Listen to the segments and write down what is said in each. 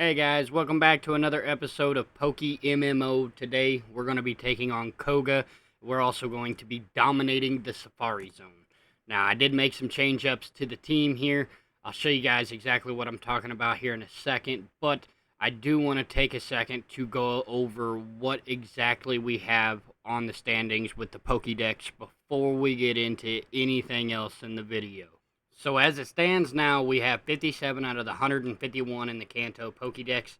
Hey guys, welcome back to another episode of PokeMMO. Today we're going to be taking on Koga. We're also going to be dominating the Safari Zone. Now I did make some change-ups to the team here. I'll show you guys exactly what I'm talking about here in a second, but I do want to take a second to go over what exactly we have on the standings with the Pokédex before we get into anything else in the video. So as it stands now, we have 57 out of the 151 in the Kanto Pokédex.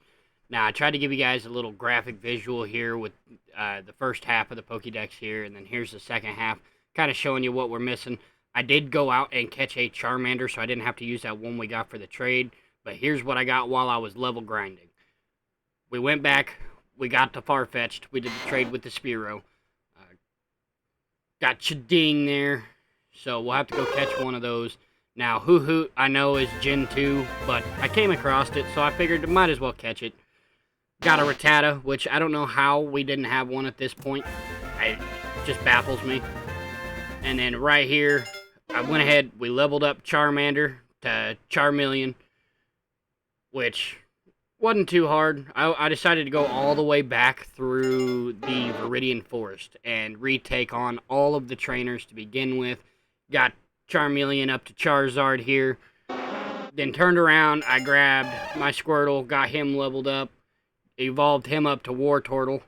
Now, I tried to give you guys a little graphic visual here with the first half of the Pokédex here, and then here's the second half, kind of showing you what we're missing. I did go out and catch a Charmander, so I didn't have to use that one we got for the trade, but here's what I got while I was level grinding. We went back, we got the Farfetch'd, we did the trade with the Spearow. Got Chading there, so we'll have to go catch one of those. Now, Hoot I know is Gen 2, but I came across it, so I figured I might as well catch it. Got a Rattata, which I don't know how we didn't have one at this point. It just baffles me. And then right here, I went ahead, we leveled up Charmander to Charmeleon, which wasn't too hard. I decided to go all the way back through the Viridian Forest and retake on all of the trainers to begin with. Got Charmeleon up to Charizard here. Then turned around, I grabbed my Squirtle, got him leveled up, evolved him up to Wartortle.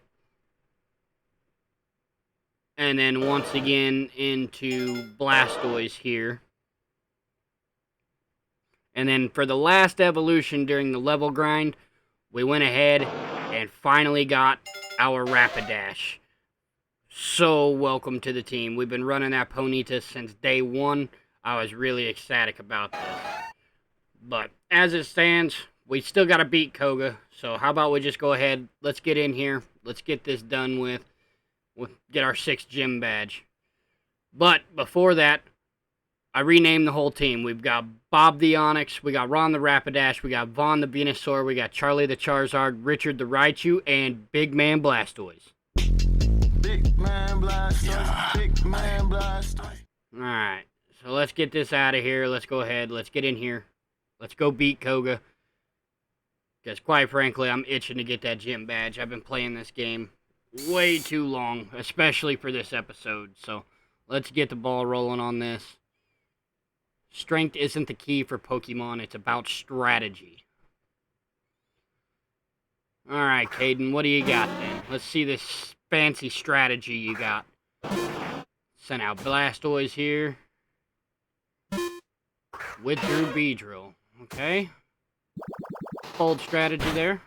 And then once again into Blastoise here. And then for the last evolution during the level grind, we went ahead and finally got our Rapidash. So welcome to the team. We've been running that Ponyta since day one. I was really ecstatic about this. But as it stands, we still got to beat Koga. So how about we just go ahead, let's get in here. Let's get this done with. We'll get our 6th gym badge. But before that, I renamed the whole team. We've got Bob the Onix, we got Ron the Rapidash, we got Vaughn the Venusaur, we got Charlie the Charizard, Richard the Raichu, and Big Man Blastoise. Big Man Blastoise, Big Man Blastoise. Alright, so let's get this out of here. Let's go ahead, let's get in here. Let's go beat Koga. Because quite frankly, I'm itching to get that gym badge. I've been playing this game way too long, especially for this episode. So let's get the ball rolling on this. Strength isn't the key for Pokemon, it's about strategy. Alright, Caden, what do you got then? Let's see this fancy strategy you got. Send out Blastoise here. Withdrew Beedrill. Okay. Bold strategy there.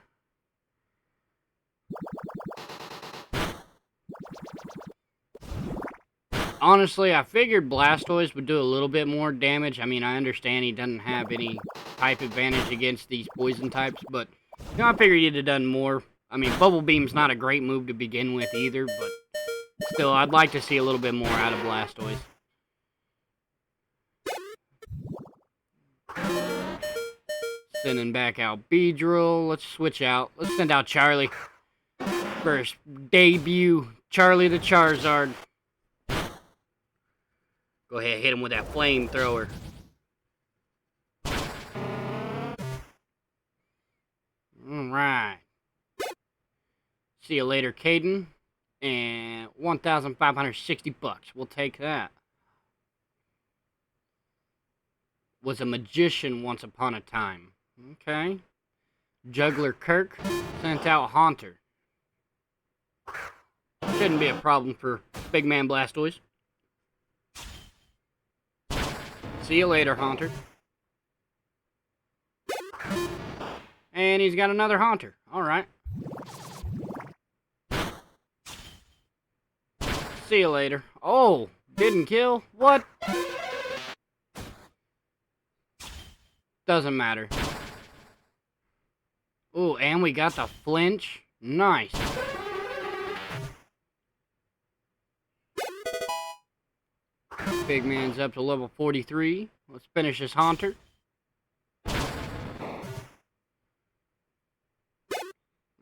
Honestly, I figured Blastoise would do a little bit more damage. I mean, I understand he doesn't have any type advantage against these poison types, but you know, I figured he'd have done more. I mean, Bubble Beam's not a great move to begin with either, but still, I'd like to see a little bit more out of Blastoise. Sending back out Beedrill. Let's switch out. Let's send out Charlie. First debut, Charlie the Charizard. Go ahead, hit him with that flamethrower. Alright. See you later, Caden. And 1,560 bucks. We'll take that. Was a magician once upon a time. Okay. Juggler Kirk sent out Haunter. Shouldn't be a problem for Big Man Blastoise. See you later, Haunter. And he's got another Haunter. Alright. See you later. Oh, didn't kill? What? Doesn't matter. Oh, and we got the flinch. Nice. Big man's up to level 43. Let's finish this Haunter.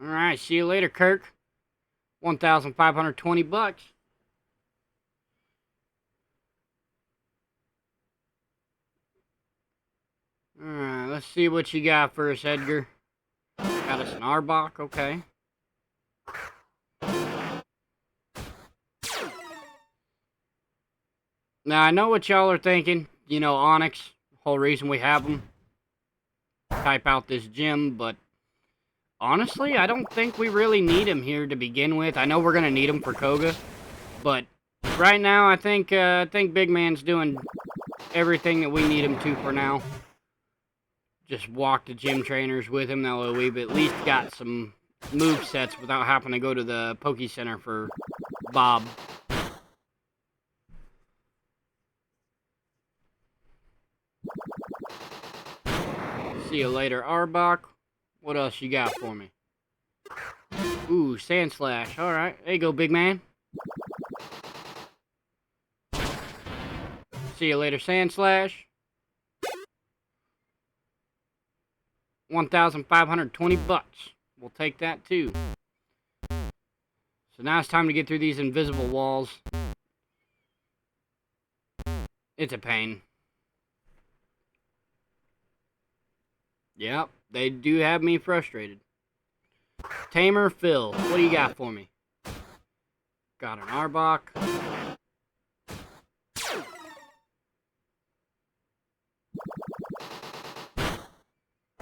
Alright, see you later, Kirk. 1,520 bucks. Alright, let's see what you got for us, Edgar. got us an Arbok, okay. Now, I know what y'all are thinking. You know, Onyx, whole reason we have them. Type out this gym, but honestly, I don't think we really need him here to begin with. I know we're going to need him for Koga, but right now, I think Big Man's doing everything that we need him to for now. Just walk the gym trainers with him. That way we've at least got some move sets without having to go to the Poke Center for Bob. See you later, Arbok. What else you got for me? Ooh, Sand Slash. Alright, there you go, big man. See you later, Sand Slash. 1,520 bucks. We'll take that too. So now it's time to get through these invisible walls. It's a pain. Yep, they do have me frustrated. Tamer Phil, what do you got for me? Got an Arbok.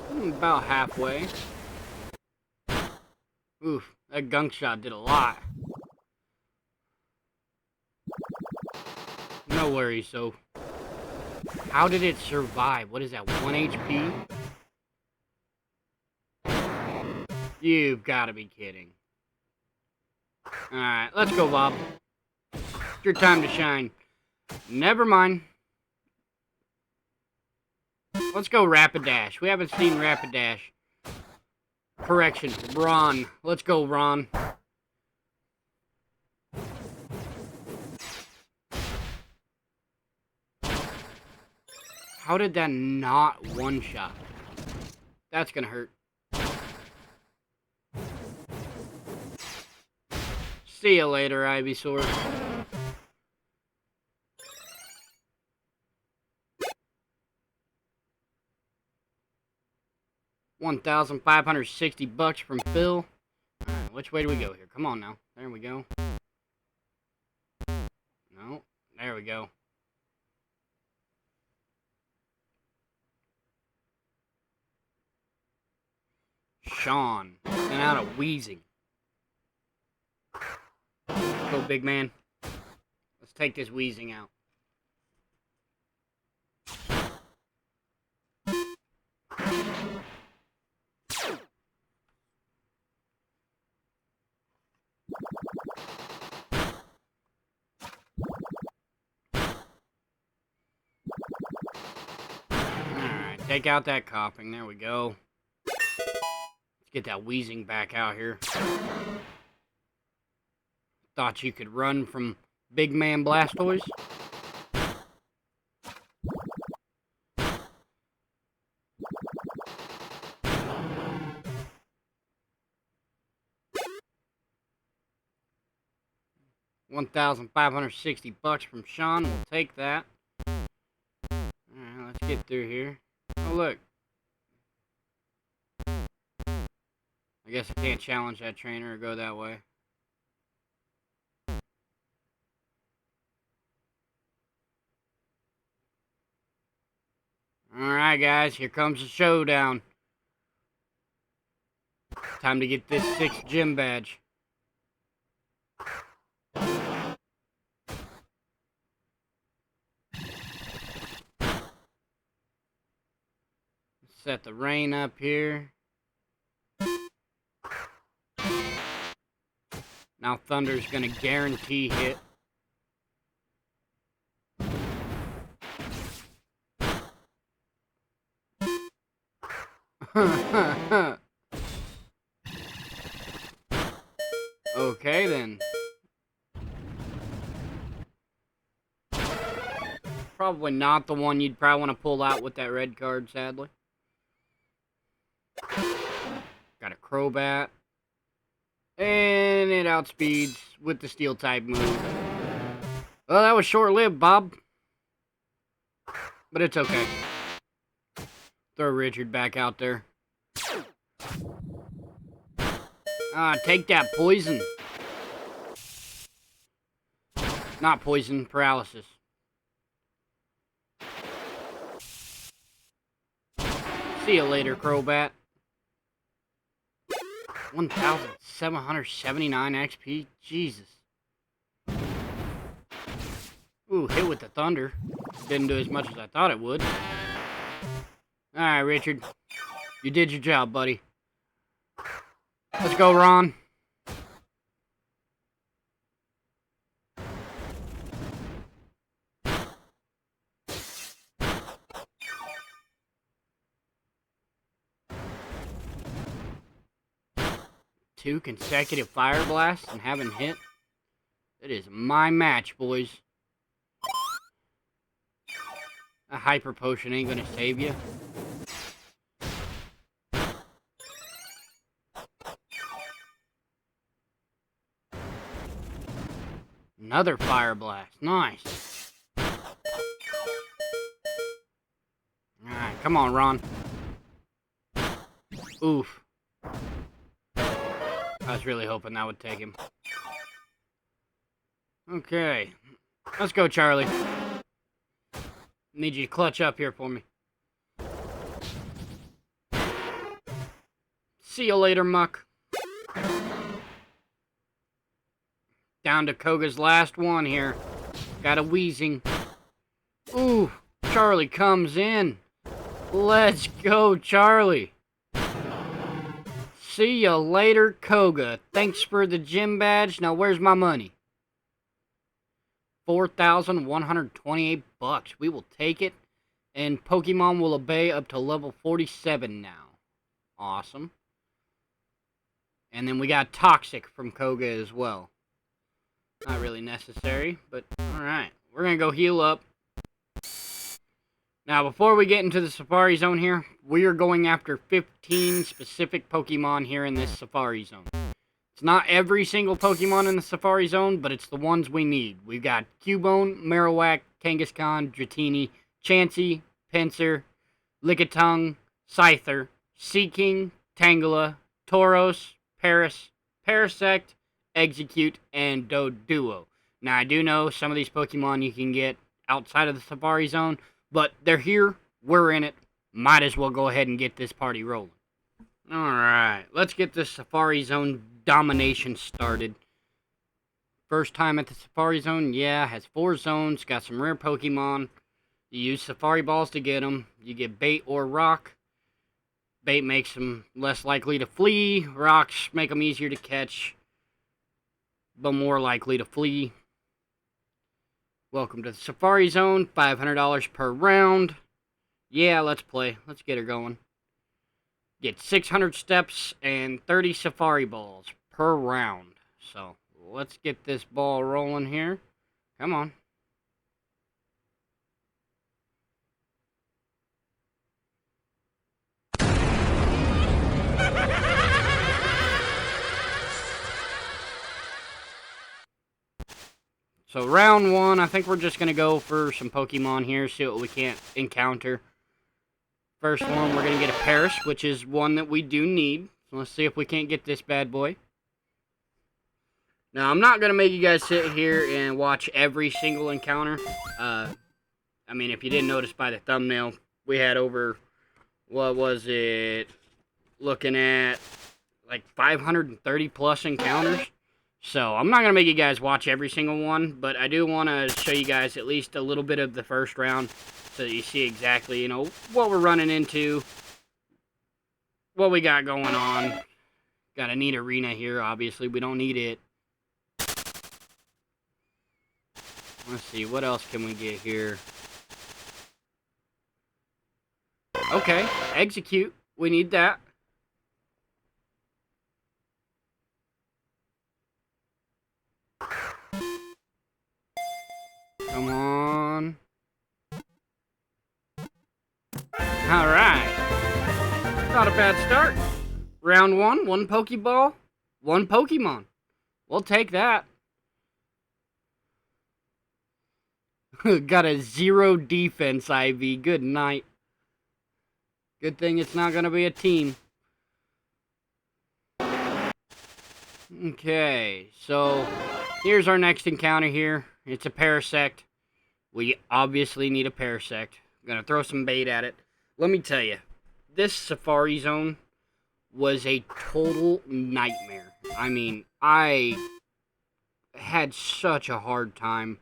About halfway. Oof, that gunk shot did a lot. No worries, so... How did it survive? What is that, 1 HP? You've got to be kidding. Alright, let's go, Bob. It's your time to shine. Never mind. Let's go Rapid Dash. We haven't seen Rapid Dash. Correction, Ron. Let's go, Ron. How did that not one-shot? That's gonna hurt. See you later, Ivysaur. $1,560 from Phil. Alright, which way do we go here? Come on now. There we go. No, there we go. Sean. And out of wheezing. Go, big man. Let's take this wheezing out. Alright, take out that coughing. There we go. Let's get that wheezing back out here. Thought you could run from Big Man Blastoise? $1,560 from Sean. We'll take that. Alright, let's get through here. Oh, look. I guess I can't challenge that trainer or go that way. Alright, guys, here comes the showdown. Time to get this 6th gym badge. Set the rain up here. Now Thunder's gonna guarantee hit. Okay then. Probably not the one you'd probably want to pull out with that red card, sadly. Got a Crobat. And it outspeeds with the steel type move. Well, that was short-lived, Bob. But it's okay. Throw Richard back out there. Take that poison. Not poison, paralysis. See you later, Crobat. 1,779 XP? Jesus. Ooh, hit with the thunder. Didn't do as much as I thought it would. Alright, Richard. You did your job, buddy. Let's go, Ron. Two consecutive fire blasts and haven't hit. It is my match, boys. A hyper potion ain't gonna save you. Another fire blast. Nice. Alright, come on, Ron. Oof. I was really hoping that would take him. Okay. Let's go, Charlie. Need you to clutch up here for me. See you later, Muck. Down to Koga's last one here. Got a wheezing. Ooh, Charlie comes in. Let's go, Charlie. See ya later, Koga. Thanks for the gym badge. Now, where's my money? 4,128 bucks. We will take it. And Pokemon will obey up to level 47 now. Awesome. And then we got Toxic from Koga as well. Not really necessary, but alright. We're going to go heal up. Now, before we get into the Safari Zone here, we are going after 15 specific Pokemon here in this Safari Zone. It's not every single Pokemon in the Safari Zone, but it's the ones we need. We've got Cubone, Marowak, Kangaskhan, Dratini, Chansey, Pinsir, Lickitung, Scyther, Seaking, Tangela, Tauros, Paris, Parasect, Execute, and Doduo. Now, I do know some of these Pokemon you can get outside of the Safari Zone, but they're here, we're in it, might as well go ahead and get this party rolling. Alright, let's get this Safari Zone domination started. First time at the Safari Zone, yeah, has 4 zones, got some rare Pokemon. You use Safari Balls to get them. You get Bait or Rock. Bait makes them less likely to flee. Rocks make them easier to catch, but more likely to flee. Welcome to the Safari Zone, $500 per round. Yeah, let's play. Let's get her going. Get 600 steps and 30 Safari Balls per round. So, let's get this ball rolling here. Come on. So round 1, I think we're just going to go for some Pokemon here, see what we can't encounter. First one, we're going to get a Paris, which is one that we do need. So let's see if we can't get this bad boy. Now, I'm not going to make you guys sit here and watch every single encounter. I mean, if you didn't notice by the thumbnail, we had over, what was it, looking at like 530 plus encounters. So, I'm not going to make you guys watch every single one, but I do want to show you guys at least a little bit of the first round so that you see exactly, you know, what we're running into, what we got going on. Got a neat arena here, obviously. We don't need it. Let's see, what else can we get here? Okay, Execute. We need that. Come on. Alright. Not a bad start. Round 1, 1 Pokeball, 1 Pokemon. We'll take that. Got a 0 defense IV. Good night. Good thing it's not going to be a team. Okay, so here's our next encounter here. It's a parasect. We obviously need a parasect. I'm gonna throw some bait at it. Let me tell you, this Safari Zone was a total nightmare. I mean, I had such a hard time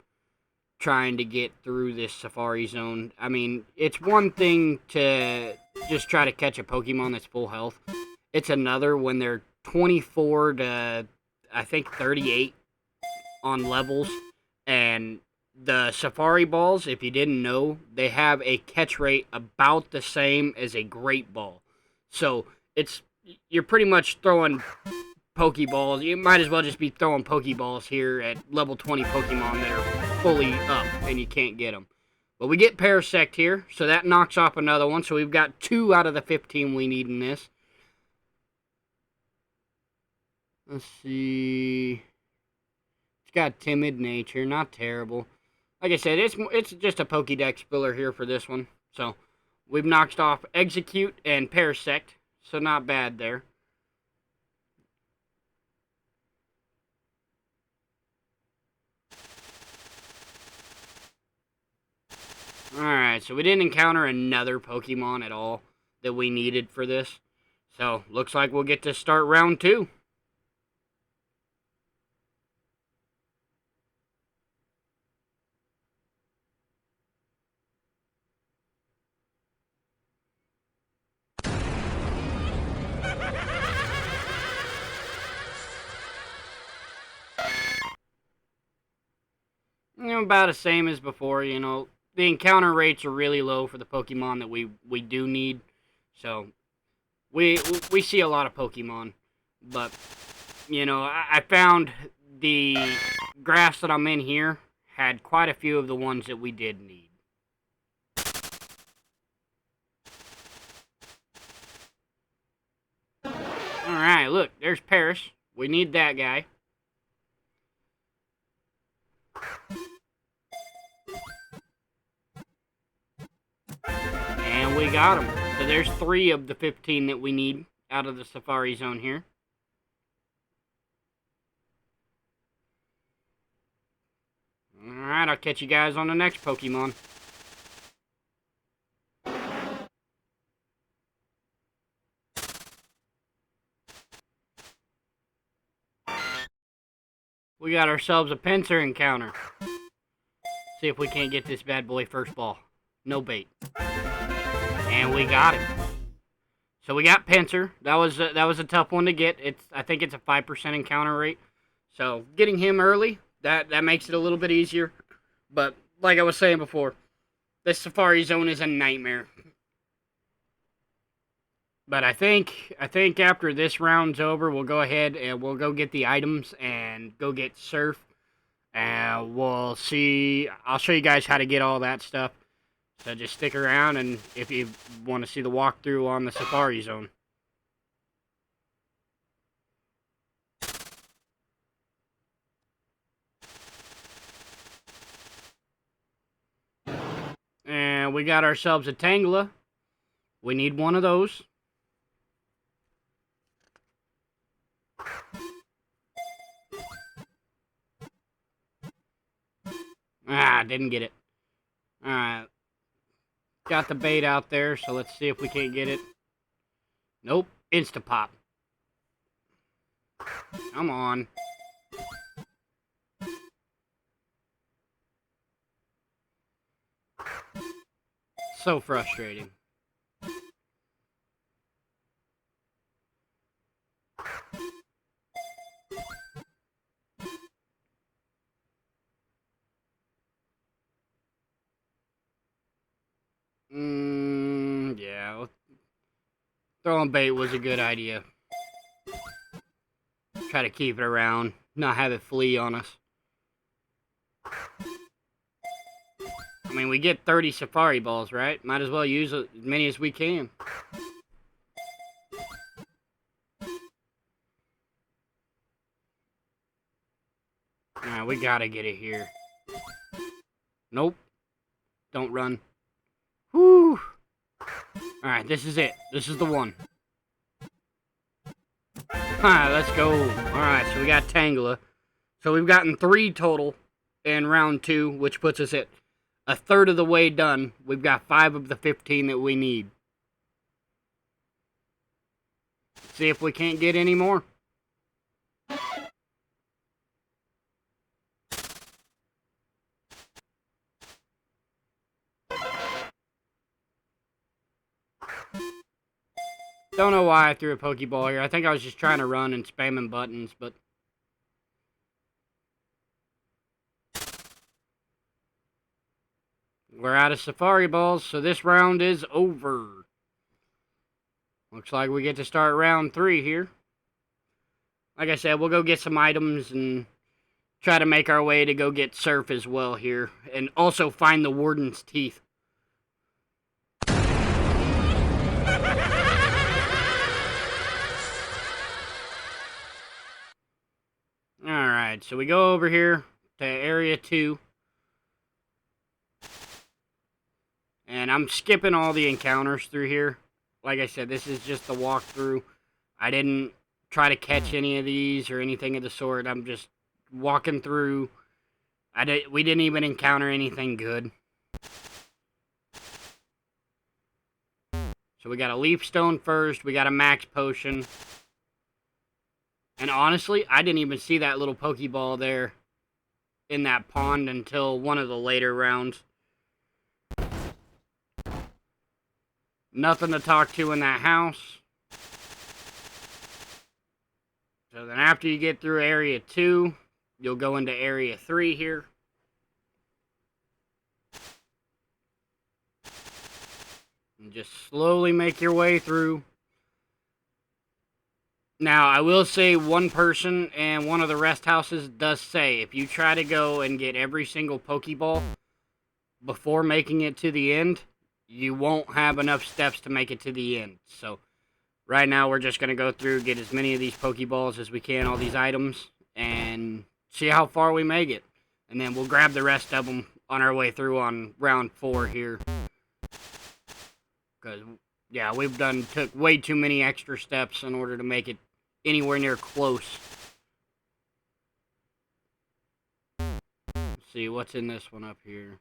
trying to get through this Safari Zone. I mean, it's one thing to just try to catch a Pokemon that's full health. It's another when they're 24 to, I think, 38 on levels. And the Safari Balls, if you didn't know, they have a catch rate about the same as a Great Ball. So it's you're pretty much throwing Pokeballs. You might as well just be throwing Pokeballs here at level 20 Pokemon that are fully up and you can't get them. But we get Parasect here, so that knocks off another one. So we've got 2 out of the 15 we need in this. Let's see. It's got timid nature, not terrible. Like I said, it's just a Pokédex filler here for this one. So we've knocked off Execute and Parasect, so not bad there. Alright, so we didn't encounter another Pokemon at all that we needed for this. So, looks like we'll get to start round 2. About the same as before, The encounter rates are really low for the Pokemon that we do need. So, we see a lot of Pokemon. But, I found the grass that I'm in here had quite a few of the ones that we did need. Alright, look, there's Paris. We need that guy. And we got him. So there's 3 of the 15 that we need out of the Safari Zone here. Alright, I'll catch you guys on the next Pokemon. We got ourselves a Pinsir encounter. See if we can't get this bad boy first ball. No bait. And we got him. So we got Pinsir. That was a tough one to get. I think it's a 5% encounter rate. So getting him early, that makes it a little bit easier. But like I was saying before, this Safari Zone is a nightmare. But I think after this round's over, we'll go ahead and we'll go get the items and go get Surf. And we'll see. I'll show you guys how to get all that stuff. So just stick around, and if you want to see the walkthrough on the Safari Zone. And we got ourselves a Tangela. We need one of those. Didn't get it. Alright. Got the bait out there, so let's see if we can't get it. Nope. Insta-pop. Come on. So frustrating. Yeah. Throwing bait was a good idea. Try to keep it around, not have it flee on us. I mean, we get 30 Safari Balls, right? Might as well use as many as we can. Alright, we gotta get it here. Nope. Don't run. Whew. Alright, this is it. This is the one. Alright, let's go. Alright, so we got Tangela. So we've gotten 3 total in round 2, which puts us at a third of the way done. We've got 5 of the 15 that we need. See if we can't get any more. Don't know why I threw a Pokeball here. I think I was just trying to run and spamming buttons, but... we're out of Safari Balls, so this round is over. Looks like we get to start round 3 here. Like I said, we'll go get some items and try to make our way to go get Surf as well here. And also find the Warden's Teeth. Alright, so we go over here to Area 2. And I'm skipping all the encounters through here. Like I said, this is just the walkthrough. I didn't try to catch any of these or anything of the sort. I'm just walking through. We didn't even encounter anything good. So we got a Leaf Stone first. We got a Max Potion. And honestly, I didn't even see that little Pokeball there in that pond until one of the later rounds. Nothing to talk to in that house. So then after you get through Area 2, you'll go into Area 3 here. And just slowly make your way through. Now, I will say one person in one of the rest houses does say if you try to go and get every single Pokeball before making it to the end, you won't have enough steps to make it to the end. So, right now we're just going to go through, get as many of these Pokeballs as we can, all these items, and see how far we make it. And then we'll grab the rest of them on our way through on round 4 here. Because, yeah, took way too many extra steps in order to make it anywhere near close. Let's see, what's in this one up here?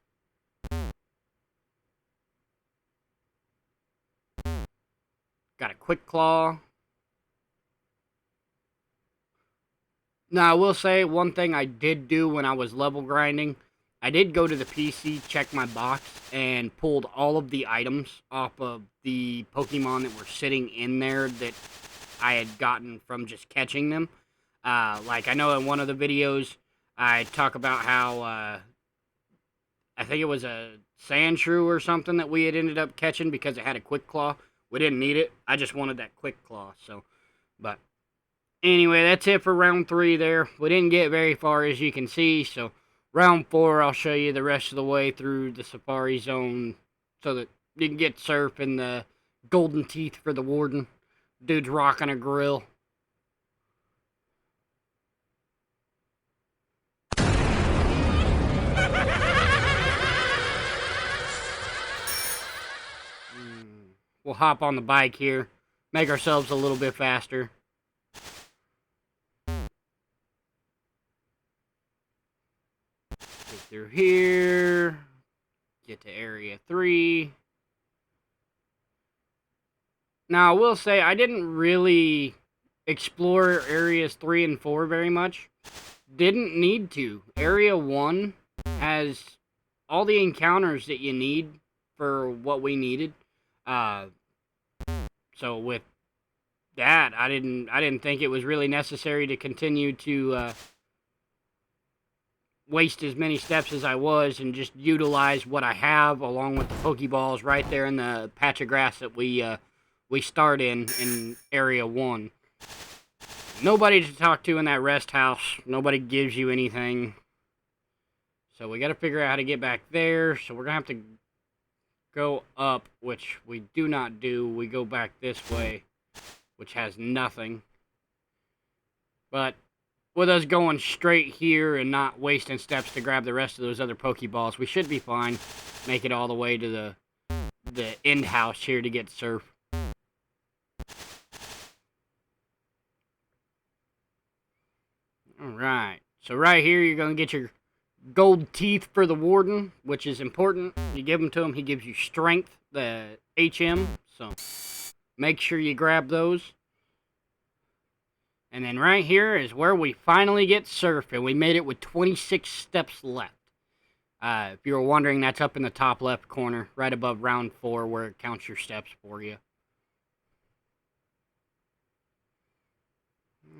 Got a Quick Claw. Now, I will say one thing I did do when I was level grinding. I did go to the PC, check my box, and pulled all of the items off of the Pokemon that were sitting in there that I had gotten from just catching them. Like, I know in one of the videos, I talk about how, I think it was a Sandshrew or something that we had ended up catching because it had a Quick Claw. We didn't need it. I just wanted that Quick Claw, so, but anyway, that's it for round 3 there. We didn't get very far, as you can see, so round 4, I'll show you the rest of the way through the Safari Zone so that you can get Surf and the Golden Teeth for the Warden. Dude's rocking a grill. We'll hop on the bike here, make ourselves a little bit faster. Get through here, get to Area 3. Now, I will say, I didn't really explore Areas 3 and 4 very much. Didn't need to. Area 1 has all the encounters that you need for what we needed. So with that, I didn't think it was really necessary to continue to waste as many steps as I was and just utilize what I have along with the Pokeballs right there in the patch of grass that we start in Area 1. Nobody to talk to in that rest house. Nobody gives you anything. So we got to figure out how to get back there. So we're going to have to go up, which we do not do. We go back this way, which has nothing. But with us going straight here and not wasting steps to grab the rest of those other Pokeballs, we should be fine. Make it all the way to the end house here to get Surf. So right here, you're going to get your gold teeth for the warden, which is important. You give them to him, he gives you strength, the HM. So make sure you grab those. And then right here is where we finally get surf, and we made it with 26 steps left. If you were wondering, that's up in the top left corner, right above round 4, where it counts your steps for you.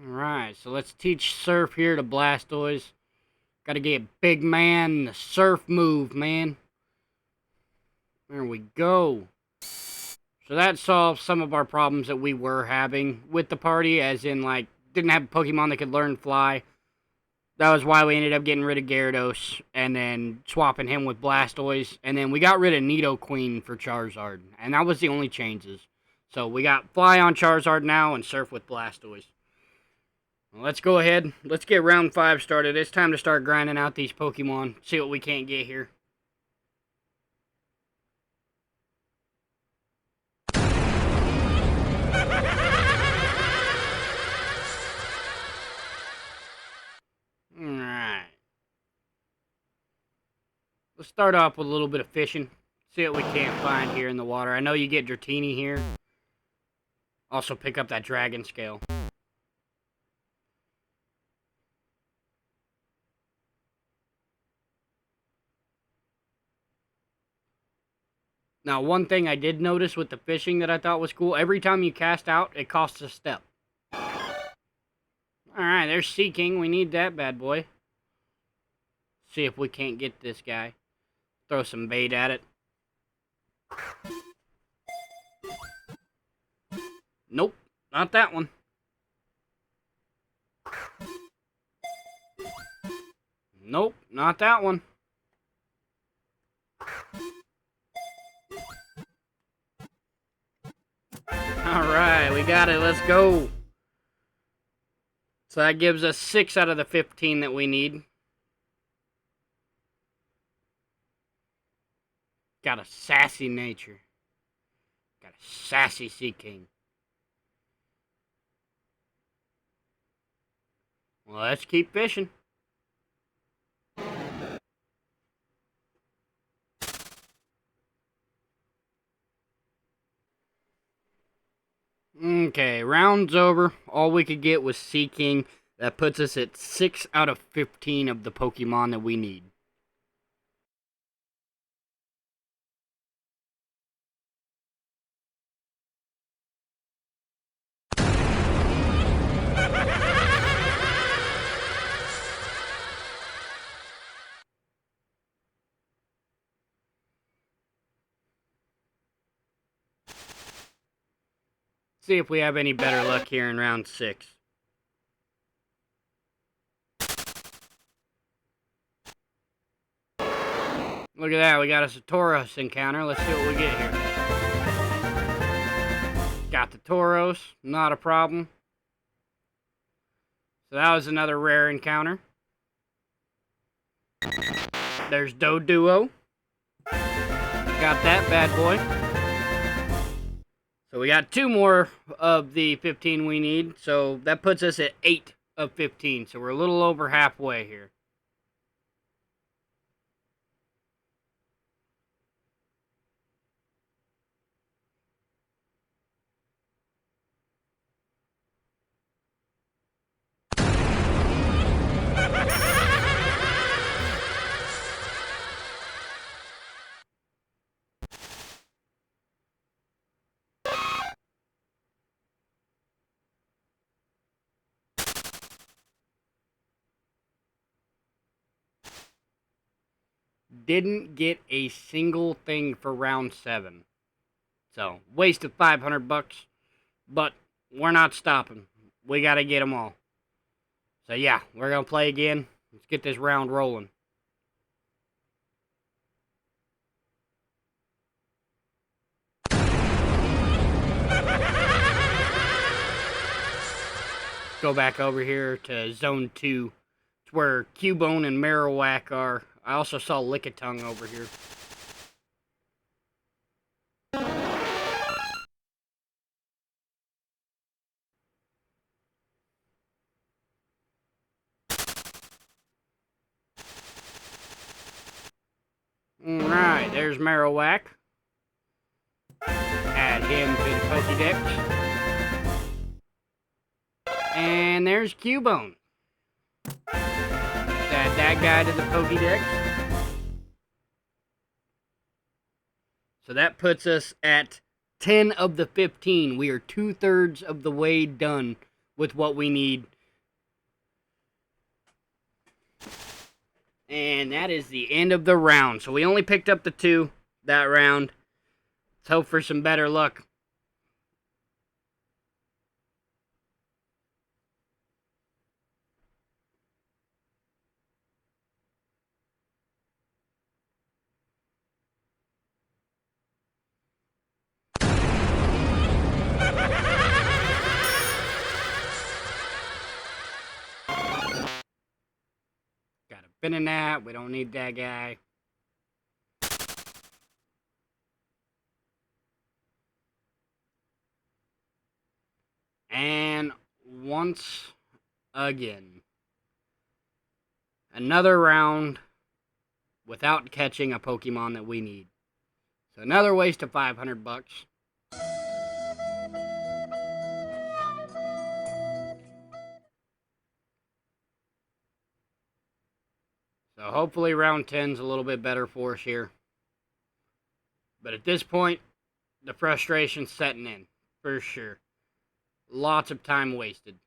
Alright, so let's teach surf here to Blastoise. Gotta get big man, the surf move, man. There we go. So that solves some of our problems that we were having with the party, as in, like, didn't have a Pokemon that could learn fly. That was why we ended up getting rid of Gyarados and then swapping him with Blastoise. And then we got rid of Nidoqueen for Charizard. And that was the only changes. So we got Fly on Charizard now and Surf with Blastoise. Well, let's go ahead. Let's get round 5 started. It's time to start grinding out these Pokemon. See what we can't get here. Alright. Let's start off with a little bit of fishing. See what we can't find here in the water. I know you get Dratini here. Also pick up that Dragon Scale. Now, one thing I did notice with the fishing that I thought was cool, every time you cast out, it costs a step. Alright, there's Sea King. We need that bad boy. See if we can't get this guy. Throw some bait at it. Nope, not that one. Nope, not that one. Alright, we got it. Let's go. So that gives us 6 out of the 15 that we need. Got a sassy nature. Got a sassy Sea King. Well, let's keep fishing. Okay, round's over. All we could get was Sea King. That puts us at 6 out of 15 of the Pokemon that we need. See if we have any better luck here in round 6. Look at that, we got us a Tauros encounter. Let's see what we get here. Got the Tauros, not a problem. So that was another rare encounter. There's Doduo. Got that bad boy. So we got 2 more of the 15 we need. So that puts us at 8 of 15. So we're a little over halfway here. Didn't get a single thing for round 7. So, waste of 500 bucks. But we're not stopping. We got to get them all. So yeah, we're going to play again. Let's get this round rolling. Go back over here to Zone 2. It's where Cubone and Marowak are. I also saw Lickitung over here. there's Marowak. Add him to the Pokédex. And there's Cubone. Add that guy to the Pokédex. So that puts us at 10 of the 15. We are 2/3 of the way done with what we need. And that is the end of the round. So we only picked up the 2 that round. Let's hope for some better luck. Got a Venonat. We don't need that guy. And once again, another round without catching a Pokemon that we need. So another waste of $500. So hopefully round 10's a little bit better for us here. But at this point, the frustration's setting in, for sure. Lots of time wasted.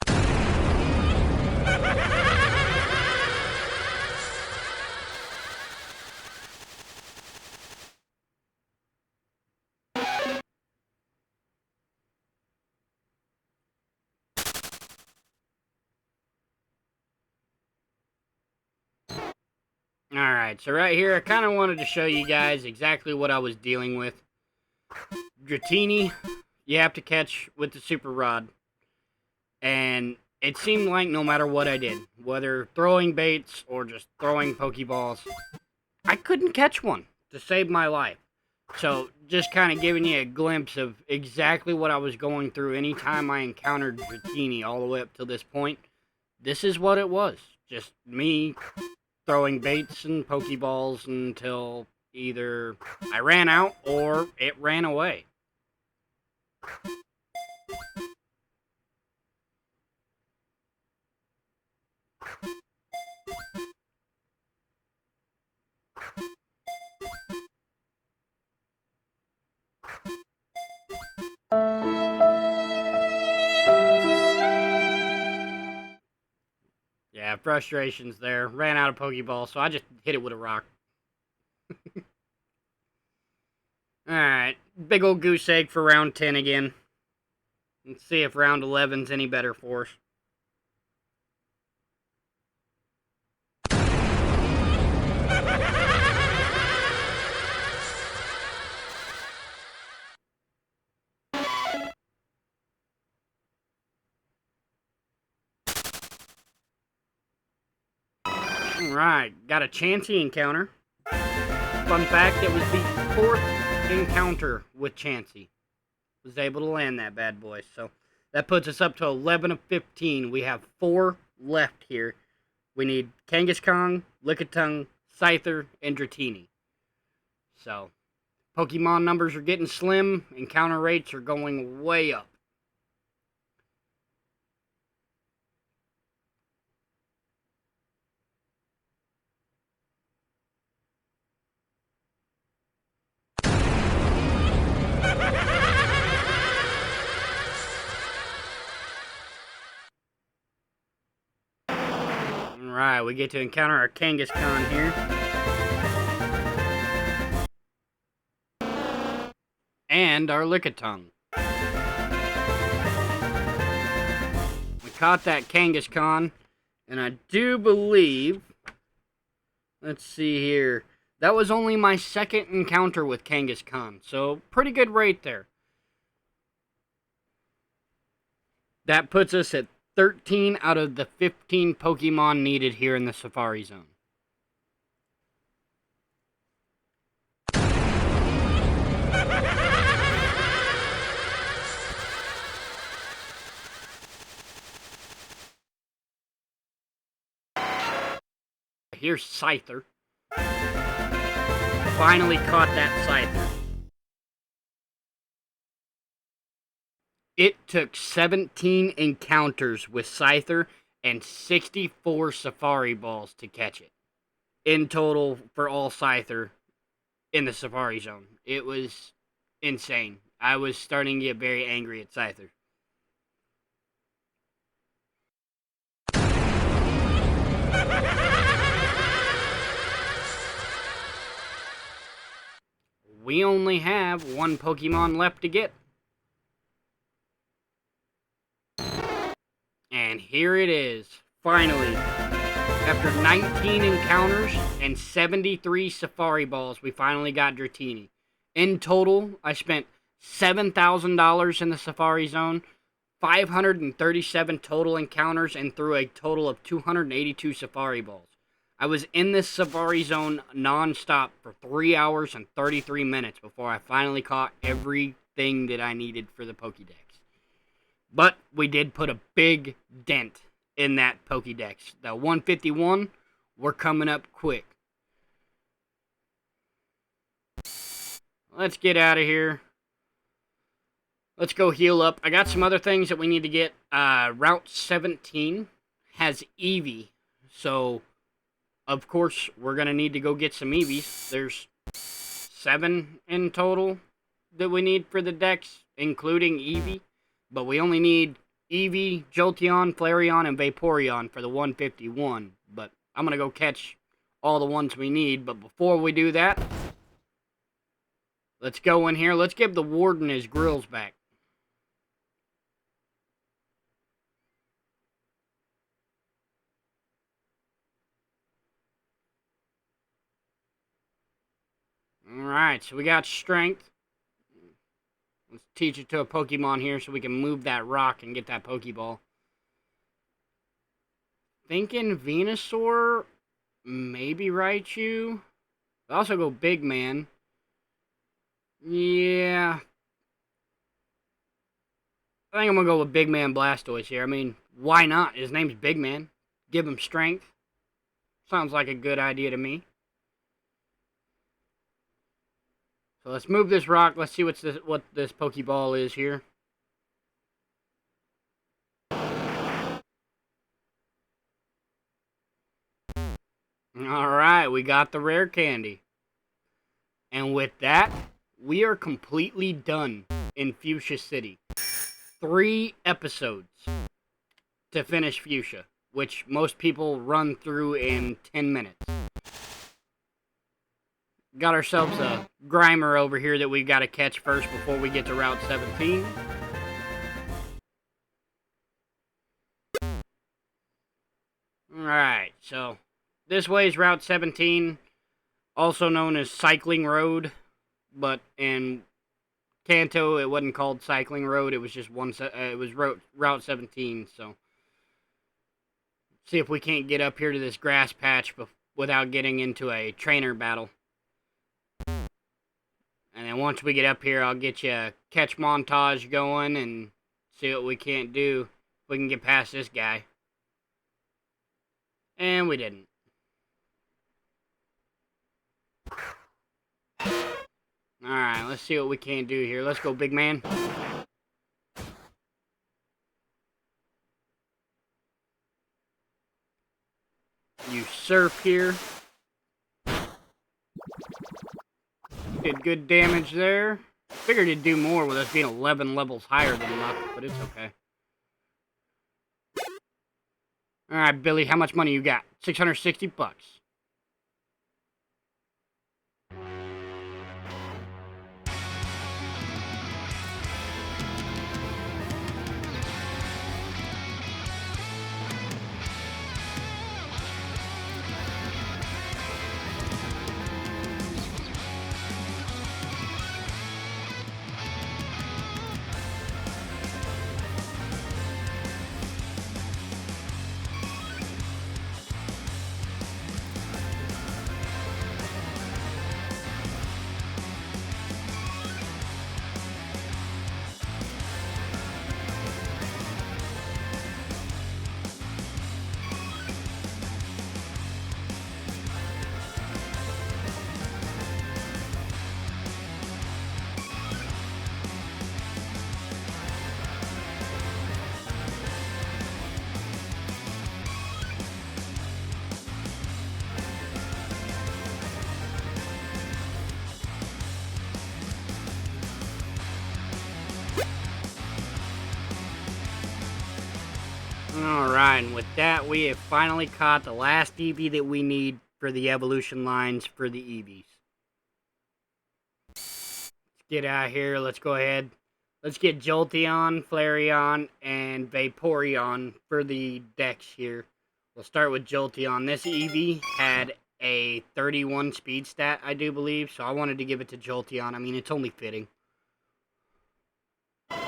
Alright, so right here, I kind of wanted to show you guys exactly what I was dealing with. Dratini, you have to catch with the Super Rod. And it seemed like no matter what I did, whether throwing baits or just throwing Pokeballs, I couldn't catch one to save my life. So, just kind of giving you a glimpse of exactly what I was going through anytime I encountered Dratini all the way up to this point. This is what it was. Just me throwing baits and Pokeballs until either I ran out or it ran away. Yeah, frustrations there. Ran out of Pokeball, so I just hit it with a rock. Alright, big old goose egg for round 10 again. Let's see if round 11's any better for us. Alright, got a Chansey encounter. Fun fact, it was the 4th encounter with Chansey. Was able to land that bad boy, so that puts us up to 11 of 15. We have 4 left here. We need Kangaskhan, Lickitung, Scyther, and Dratini. So, Pokemon numbers are getting slim, encounter rates are going way up. Alright, we get to encounter our Kangaskhan here. And our Lickitung. We caught that Kangaskhan, and I do believe, let's see here, that was only my 2nd encounter with Kangaskhan, so pretty good rate there. That puts us at 13 out of the 15 Pokemon needed here in the Safari Zone. Here's Scyther. finally caught that Scyther. It took 17 encounters with Scyther and 64 Safari Balls to catch it. In total for all Scyther in the Safari Zone. It was insane. I was starting to get very angry at Scyther. We only have one Pokemon left to get. And here it is, finally. After 19 encounters and 73 Safari Balls, we finally got Dratini. In total, I spent $7,000 in the Safari Zone, 537 total encounters, and threw a total of 282 Safari Balls. I was in this Safari Zone non-stop for 3 hours and 33 minutes before I finally caught everything that I needed for the Pokédex. But we did put a big dent in that Pokédex. The 151, we're coming up quick. Let's get out of here. Let's go heal up. I got some other things that we need to get. Route 17 has Eevee. So, of course, we're going to need to go get some Eevees. There's 7 in total that we need for the Dex, including Eevee. But we only need Eevee, Jolteon, Flareon, and Vaporeon for the 151. But I'm going to go catch all the ones we need. But before we do that, let's go in here. Let's give the Warden his grills back. Alright, so we got Strength. Let's teach it to a Pokemon here so we can move that rock and get that Pokeball. Thinking Venusaur, maybe Raichu. I'll also go Big Man. Yeah. I think I'm going to go with Big Man Blastoise here. I mean, why not? His name's Big Man. Give him strength. Sounds like a good idea to me. So let's move this rock. Let's see what this Pokeball is here. Alright, we got the rare candy. And with that, we are completely done in Fuchsia City. 3 episodes to finish Fuchsia, which most people run through in 10 minutes. Got ourselves a Grimer over here that we've got to catch first before we get to Route 17. Alright, so this way is Route 17, also known as Cycling Road, but in Kanto it wasn't called Cycling Road, it was just Route 17, so see if we can't get up here to this grass patch without getting into a trainer battle. And then once we get up here, I'll get you a catch montage going and see what we can't do. If we can get past this guy. And we didn't. Alright, let's see what we can do here. Let's go, big man. You surf here. Did good damage there. Figured it'd do more with us being 11 levels higher than Muck, but it's okay. Alright, Billy, how much money you got? 660 bucks. Alright, and with that, we have finally caught the last Eevee that we need for the evolution lines for the Eevees. Let's get out of here. Let's go ahead. Let's get Jolteon, Flareon, and Vaporeon for the decks here. We'll start with Jolteon. This Eevee had a 31 speed stat, I do believe, so I wanted to give it to Jolteon. I mean, it's only fitting. Let's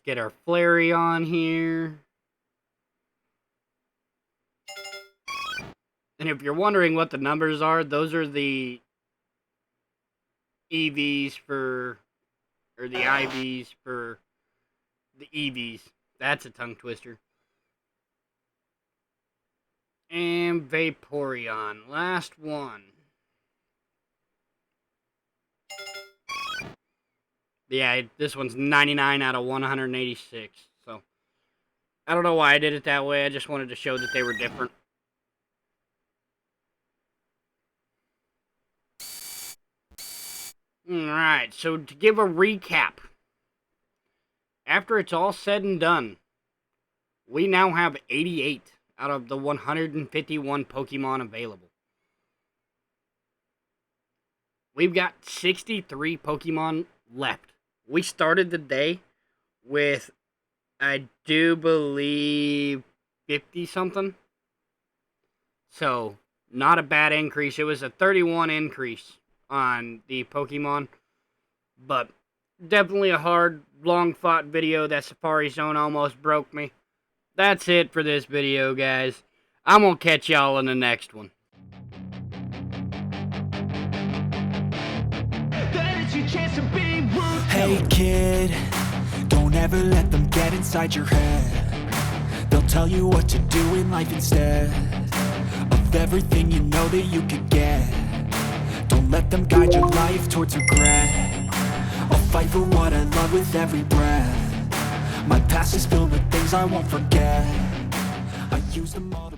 get our Flareon here. And if you're wondering what the numbers are, those are the EVs for, or the IVs for the EVs. That's a tongue twister. And Vaporeon, last one. Yeah, this one's 99 out of 186. So, I don't know why I did it that way. I just wanted to show that they were different. Alright, so to give a recap, after it's all said and done, we now have 88 out of the 151 Pokemon available. We've got 63 Pokemon left. We started the day with, I do believe, 50-something. So, not a bad increase. It was a 31 increase on the Pokemon, but definitely a hard, long-fought video. That Safari Zone almost broke me. That's it for this video, guys. I'm gonna catch y'all in the next one. Hey kid, don't ever let them get inside your head. They'll tell you what to do in life instead of everything you know that you could get. Don't let them guide your life towards regret. I'll fight for what I love with every breath. My past is filled with things I won't forget. I use them all to